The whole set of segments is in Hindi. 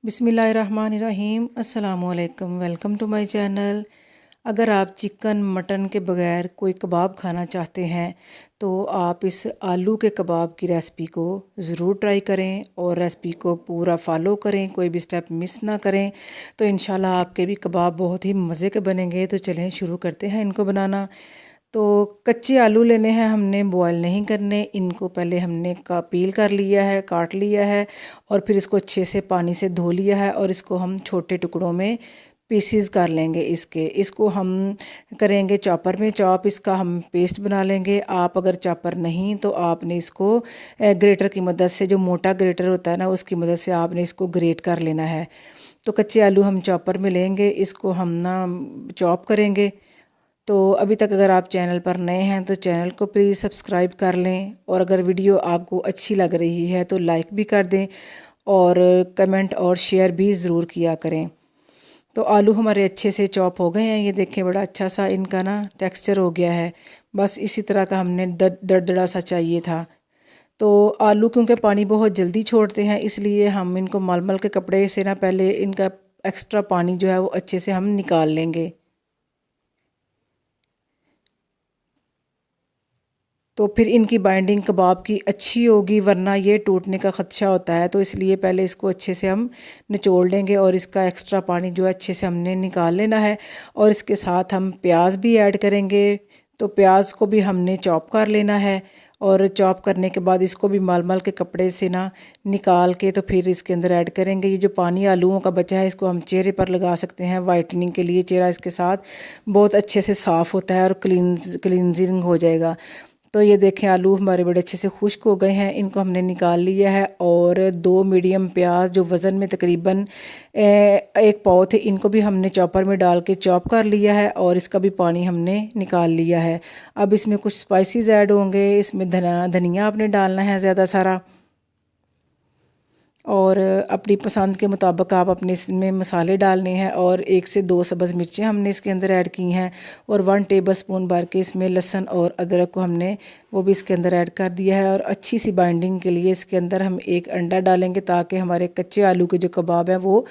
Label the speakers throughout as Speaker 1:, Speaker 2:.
Speaker 1: बिस्मिल्लाहिर्रहमानिर्रहीम अस्सलामुअलैकुम। Welcome to my channel. अगर आप चिकन मटन के बगैर कोई कबाब खाना चाहते हैं तो आप इस आलू के कबाब की रेसिपी को ज़रूर ट्राई करें और रेसिपी को पूरा फॉलो करें, कोई भी स्टेप मिस ना करें। तो इंशाल्लाह आपके भी कबाब बहुत ही मज़े के बनेंगे। तो चलें शुरू करते हैं इनको बनाना। तो कच्चे आलू लेने हैं हमने, बॉयल नहीं करने। इनको पहले हमने का पील कर लिया है, काट लिया है और फिर इसको अच्छे से पानी से धो लिया है और इसको हम छोटे टुकड़ों में पीसीज कर लेंगे। इसको हम करेंगे चॉपर में चॉप, इसका हम पेस्ट बना लेंगे। आप अगर चॉपर नहीं तो आपने इसको ग्रेटर की मदद से, जो मोटा ग्रेटर होता है ना, उसकी मदद से आपने इसको ग्रेट कर लेना है। तो कच्चे आलू हम चॉपर में लेंगे, इसको हम ना चॉप करेंगे। तो अभी तक अगर आप चैनल पर नए हैं तो चैनल को प्लीज़ सब्सक्राइब कर लें और अगर वीडियो आपको अच्छी लग रही है तो लाइक भी कर दें और कमेंट और शेयर भी ज़रूर किया करें। तो आलू हमारे अच्छे से चॉप हो गए हैं, ये देखें बड़ा अच्छा सा इनका ना टेक्सचर हो गया है। बस इसी तरह का हमने दरदरा सा चाहिए था। तो आलू क्योंकि पानी बहुत जल्दी छोड़ते हैं इसलिए हम इनको मलमल के कपड़े से ना पहले इनका एक्स्ट्रा पानी जो है वो अच्छे से हम निकाल लेंगे। तो फिर इनकी बाइंडिंग कबाब की अच्छी होगी, वरना ये टूटने का ख़दशा होता है। तो इसलिए पहले इसको अच्छे से हम निचोड़ लेंगे और इसका एक्स्ट्रा पानी जो है अच्छे से हमने निकाल लेना है। और इसके साथ हम प्याज भी ऐड करेंगे। तो प्याज को भी हमने चॉप कर लेना है और चॉप करने के बाद इसको भी मलमल के कपड़े से ना निकाल के तो फिर इसके अंदर ऐड करेंगे। ये जो पानी आलूओं का बचा है इसको हम चेहरे पर लगा सकते हैं वाइटनिंग के लिए। चेहरा इसके साथ बहुत अच्छे से साफ़ होता है और क्लींजिंग हो जाएगा। तो ये देखें आलू हमारे बड़े अच्छे से खुश्क हो गए हैं, इनको हमने निकाल लिया है। और दो मीडियम प्याज जो वज़न में तकरीबन एक पाव थे, इनको भी हमने चॉपर में डाल के चॉप कर लिया है और इसका भी पानी हमने निकाल लिया है। अब इसमें कुछ स्पाइसेस ऐड होंगे। इसमें धनिया आपने डालना है ज़्यादा सारा और अपनी पसंद के मुताबिक आप अपने इसमें मसाले डालने हैं। और 1 से 2 सब्ज़ मिर्चें हमने इसके अंदर ऐड की हैं और 1 टेबलस्पून भर के इसमें लहसुन और अदरक को हमने वो भी इसके अंदर ऐड कर दिया है। और अच्छी सी बाइंडिंग के लिए इसके अंदर हम 1 अंडा डालेंगे ताकि हमारे कच्चे आलू के जो कबाब हैं वो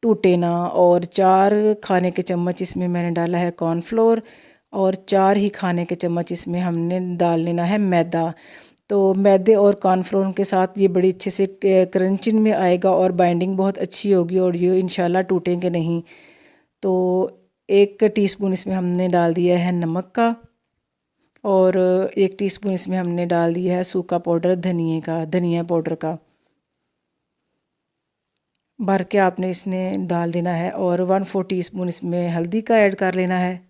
Speaker 1: टूटे ना। और 4 खाने के चम्मच इसमें मैंने डाला है कॉर्नफ्लोर और 4 ही खाने के चम्मच इसमें हमने डाल लेना है मैदा। तो मैदे और कॉर्नफ्लोर के साथ ये बड़ी अच्छे से क्रंचिंग में आएगा और बाइंडिंग बहुत अच्छी होगी और ये इंशाल्लाह टूटेंगे नहीं। तो 1 टीस्पून इसमें हमने डाल दिया है नमक का और 1 टीस्पून इसमें हमने डाल दिया है सूखा पाउडर धनिया पाउडर का भर के आपने इसमें डाल देना है। और 1/4 टीस्पून इसमें हल्दी का ऐड कर लेना है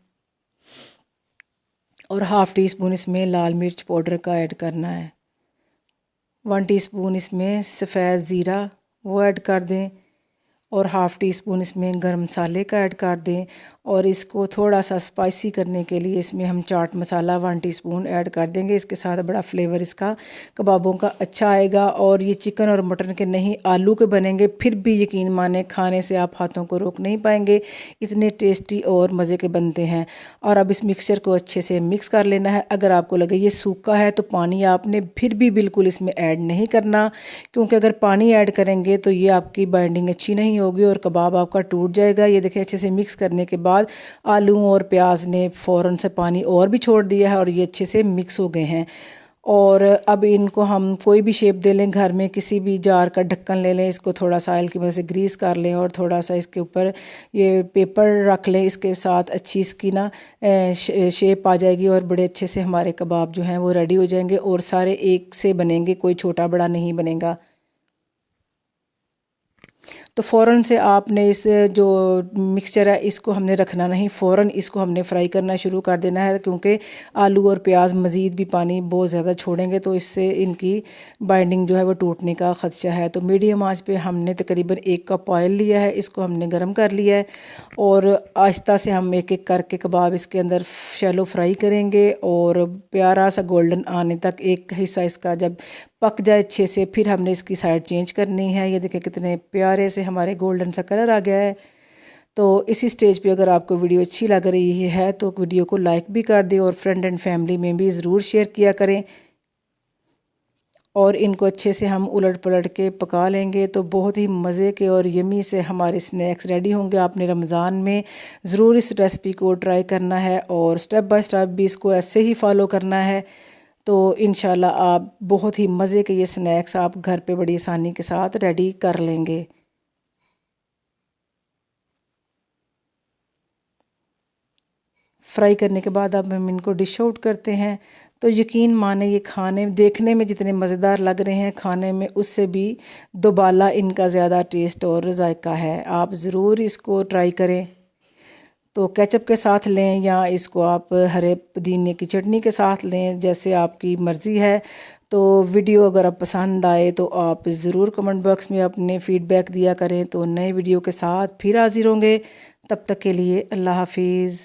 Speaker 1: और हाफ़ टी स्पून इसमें लाल मिर्च पाउडर का ऐड करना है। 1 टीस्पून इसमें सफ़ेद ज़ीरा वो ऐड कर दें और हाफ़ टी स्पून इसमें गरम मसाले का ऐड कर दें। और इसको थोड़ा सा स्पाइसी करने के लिए इसमें हम चाट मसाला 1 टीस्पून ऐड कर देंगे। इसके साथ बड़ा फ्लेवर इसका कबाबों का अच्छा आएगा। और ये चिकन और मटन के नहीं आलू के बनेंगे, फिर भी यकीन माने खाने से आप हाथों को रोक नहीं पाएंगे, इतने टेस्टी और मज़े के बनते हैं। और अब इस मिक्सचर को अच्छे से मिक्स कर लेना है। अगर आपको लगे ये सूखा है तो पानी आपने फिर भी बिल्कुल इसमें ऐड नहीं करना, क्योंकि अगर पानी ऐड करेंगे तो ये आपकी बाइंडिंग अच्छी नहीं होगी और कबाब आपका टूट जाएगा। ये देखिए अच्छे से मिक्स करने के बाद आलू और प्याज ने फ़ौरन से पानी और भी छोड़ दिया है और ये अच्छे से मिक्स हो गए हैं। और अब इनको हम कोई भी शेप दे लें, घर में किसी भी जार का ढक्कन ले लें, इसको थोड़ा सा ऑयल की वजह से ग्रीस कर लें और थोड़ा सा इसके ऊपर ये पेपर रख लें। इसके साथ अच्छी इसकी ना शेप आ जाएगी और बड़े अच्छे से हमारे कबाब जो हैं वो रेडी हो जाएंगे और सारे एक से बनेंगे, कोई छोटा बड़ा नहीं बनेगा। तो फ़ौरन से आपने इस जो मिक्सचर है इसको हमने रखना नहीं, फ़ौरन इसको हमने फ्राई करना शुरू कर देना है, क्योंकि आलू और प्याज मज़ीद भी पानी बहुत ज़्यादा छोड़ेंगे तो इससे इनकी बाइंडिंग जो है वो टूटने का ख़दशा है। तो मीडियम आंच पे हमने तकरीबन 1 कप ऑयल लिया है, इसको हमने गर्म कर लिया है और आहिस्ता से हम एक एक करके कबाब इसके अंदर शैलो फ्राई करेंगे और प्यारा सा गोल्डन आने तक एक हिस्सा इसका जब पक जाए अच्छे से फिर हमने इसकी साइड चेंज करनी है। ये देखिए कितने प्यारे से हमारे गोल्डन सा कलर आ गया है। तो इसी स्टेज पे अगर आपको वीडियो अच्छी लग रही है तो वीडियो को लाइक भी कर दें और फ्रेंड एंड फैमिली में भी ज़रूर शेयर किया करें। और इनको अच्छे से हम उलट पलट के पका लेंगे तो बहुत ही मज़े के और यमी से हमारे स्नैक्स रेडी होंगे। आपने रमज़ान में ज़रूर इस रेसिपी को ट्राई करना है और स्टेप बाय स्टेप भी इसको ऐसे ही फॉलो करना है। तो इंशाल्लाह आप बहुत ही मज़े के ये स्नैक्स आप घर पे बड़ी आसानी के साथ रेडी कर लेंगे। फ्राई करने के बाद अब हम इनको डिश आउट करते हैं। तो यकीन माने ये खाने देखने में जितने मज़ेदार लग रहे हैं, खाने में उससे भी दोबाला इनका ज़्यादा टेस्ट और जायका है। आप ज़रूर इसको ट्राई करें। तो केचप के साथ लें या इसको आप हरे पुदीने की चटनी के साथ लें, जैसे आपकी मर्ज़ी है। तो वीडियो अगर आप पसंद आए तो आप ज़रूर कमेंट बॉक्स में अपने फ़ीडबैक दिया करें। तो नए वीडियो के साथ फिर हाज़िर होंगे। तब तक के लिए अल्लाह हाफिज़।